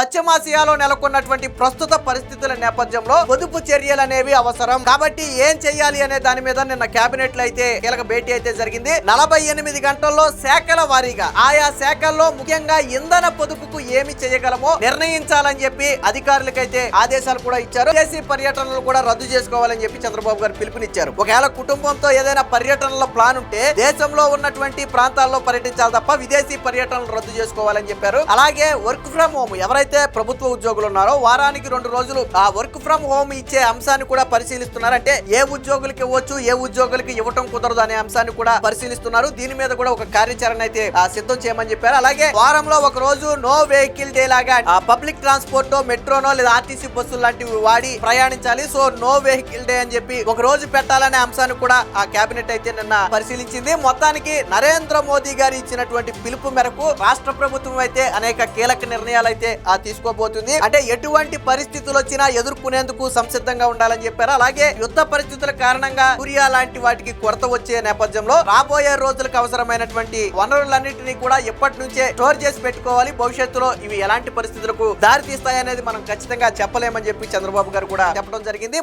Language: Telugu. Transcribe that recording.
పశ్చిమాసియాలో నెలకొన్నటువంటి ప్రస్తుత పరిస్థితుల నేపథ్యంలో పొదుపు చర్యలు అనేవి అవసరం కాబట్టి ఏం చేయాలి అనే దాని మీద నిన్న కేబినెట్ లో అయితే కీలక భేటీ అయితే జరిగింది. 48 గంటల్లో శాఖల వారీగా ఆయా శాఖల్లో ముఖ్యంగా ఇంధన పొదుపుకు ఏమి చేయగలమో నిర్ణయించాలని చెప్పి అధికారులకైతే ఆదేశాలు కూడా ఇచ్చారు. విదేశీ పర్యటనలు కూడా రద్దు చేసుకోవాలని చెప్పి చంద్రబాబు గారు పిలుపునిచ్చారు. ఒకవేళ కుటుంబంతో ఏదైనా పర్యటనల ప్లాన్ ఉంటే దేశంలో ఉన్నటువంటి ప్రాంతాల్లో పర్యటించాలి తప్ప విదేశీ పర్యటనలు రద్దు చేసుకోవాలని చెప్పారు. అలాగే వర్క్ ఫ్రం హోమ్ ఎవరైతే ప్రభుత్వ ఉద్యోగులు ఉన్నారో వారానికి 2 రోజులు ఆ వర్క్ ఫ్రం హోమ్ ఇచ్చే అంశాన్ని కూడా పరిశీలిస్తున్నారు. అంటే ఏ ఉద్యోగులకి ఇవ్వచ్చు, ఏ ఉద్యోగులకి ఇవ్వటం కుదరదు అనే అంశాన్ని కూడా పరిశీలిస్తున్నారు. దీని మీద కూడా ఒక కార్యాచరణ అయితే సిద్ధం చేయమని చెప్పారు. అలాగే వారంలో ఒక రోజు నో వెహికల్ డే లాగా పబ్లిక్ ట్రాన్స్పోర్ట్ మెట్రోనో లేదా ఆర్టీసీ బస్సులు లాంటివి వాడి ప్రయాణించాలి. సో నో వెహికల్ డే అని చెప్పి ఒక రోజు పెట్టాలనే అంశాన్ని కూడా ఆ కేబినెట్ అయితే నిన్న పరిశీలించింది. మొత్తానికి నరేంద్ర మోదీ గారు ఇచ్చినటువంటి పిలుపు మేరకు రాష్ట్ర ప్రభుత్వం అయితే అనేక కీలక నిర్ణయాలు అయితే తీసుకోబోతుంది. అంటే ఎటువంటి పరిస్థితులు వచ్చినా ఎదుర్కొనేందుకు సంసిద్ధంగా ఉండాలని చెప్పారు. అలాగే యుద్ధ పరిస్థితుల కారణంగా యూరియా లాంటి వాటికి కొరత వచ్చే నేపథ్యంలో రాబోయే రోజులకు అవసరమైనటువంటి వనరులన్నింటినీ కూడా ఎప్పటి నుంచే స్టోర్ చేసి పెట్టుకోవాలి. భవిష్యత్తులో ఇవి ఎలాంటి పరిస్థితులకు దారి తీస్తాయనేది మనం ఖచ్చితంగా చెప్పలేమని చెప్పి చంద్రబాబు గారు కూడా చెప్పడం జరిగింది.